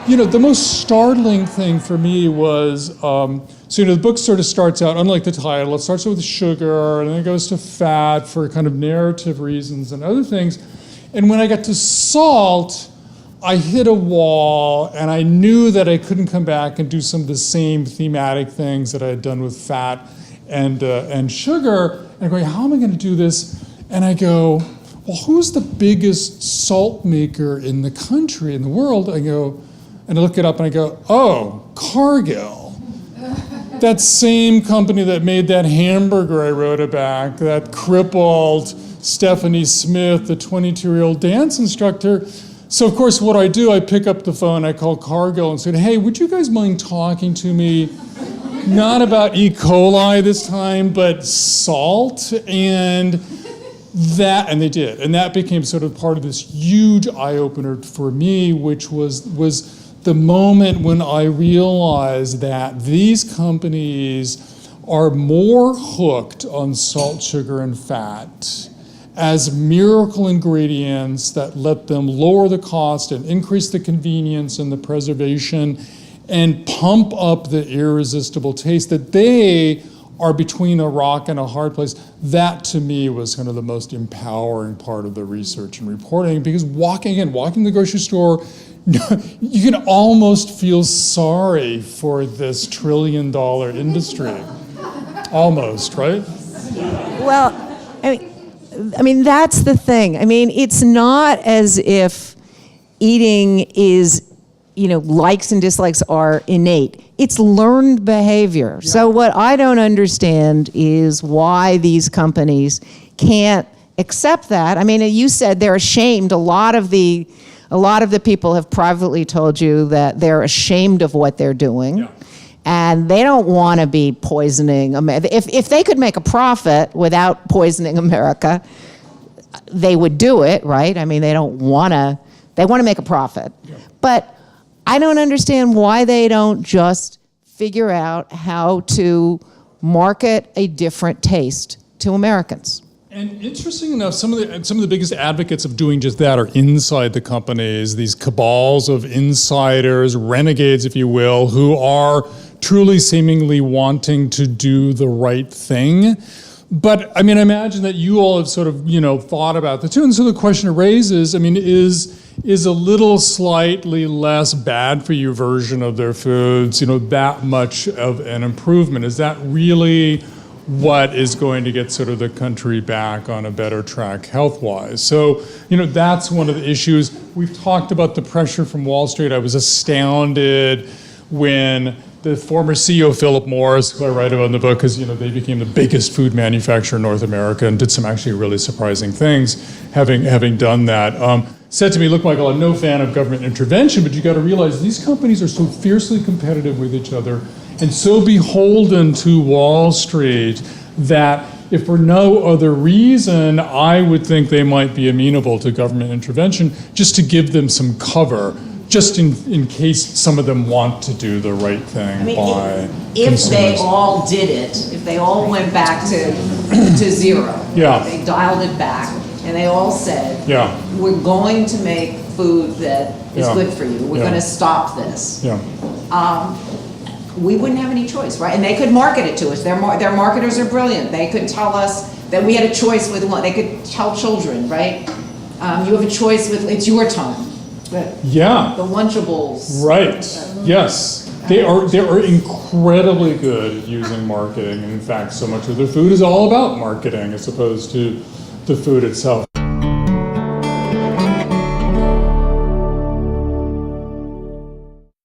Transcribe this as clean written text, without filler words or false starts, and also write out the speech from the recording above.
the most startling thing for me was, the book sort of starts out, unlike the title, it starts with sugar, and then it goes to fat for kind of narrative reasons and other things. And when I got to salt, I hit a wall, and I knew that I couldn't come back and do some of the same thematic things that I had done with fat and sugar. And I'm going, how am I going to do this? And I go, well, who's the biggest salt maker in the country, in the world? I go, and I look it up and I go, oh, Cargill. That same company that made that hamburger I wrote about, that crippled Stephanie Smith, the 22-year-old dance instructor. So of course what I do, I pick up the phone, I call Cargill and say, hey, would you guys mind talking to me? Not about E. coli this time, but salt. And they did. And that became sort of part of this huge eye-opener for me, which was the moment when I realized that these companies are more hooked on salt, sugar, and fat as miracle ingredients that let them lower the cost and increase the convenience and the preservation and pump up the irresistible taste, that they are between a rock and a hard place. That to me was kind of the most empowering part of the research and reporting, because walking the grocery store, you can almost feel sorry for this trillion-dollar industry. Almost, right? Well, I mean, that's the thing. I mean, it's not as if eating is, likes and dislikes are innate. It's learned behavior. Yeah. So what I don't understand is why these companies can't accept that. I mean, you said they're ashamed. A lot of the people have privately told you that they're ashamed of what they're doing. Yeah. And they don't want to be poisoning America. If they could make a profit without poisoning America, they would do it, right? I mean, they want to make a profit. Yeah. But I don't understand why they don't just figure out how to market a different taste to Americans. And interesting enough, some of the biggest advocates of doing just that are inside the companies, these cabals of insiders, renegades, if you will, who are truly seemingly wanting to do the right thing. But I mean, I imagine that you all have sort of, thought about the two. And so the question it raises, I mean, is a little slightly less bad for you version of their foods, that much of an improvement? Is that really what is going to get sort of the country back on a better track health-wise? So, that's one of the issues. We've talked about the pressure from Wall Street. I was astounded when the former CEO, Philip Morris, who I write about in the book, because they became the biggest food manufacturer in North America and did some actually really surprising things having done that, said to me, look, Michael, I'm no fan of government intervention, but you got to realize these companies are so fiercely competitive with each other and so beholden to Wall Street that if for no other reason, I would think they might be amenable to government intervention just to give them some cover, just in case some of them want to do the right thing by if consumers. They all did it, if they all went back to zero, yeah. They dialed it back, and they all said, yeah. We're going to make food that is good for you. We're going to stop this. Yeah. We wouldn't have any choice, right? And they could market it to us. Their marketers are brilliant. They could tell us that we had a choice with one. They could tell children, right? You have a choice with, it's your time. Yeah. The Lunchables. Right. Yes. They are incredibly good at using marketing. And in fact, so much of their food is all about marketing as opposed to the food itself.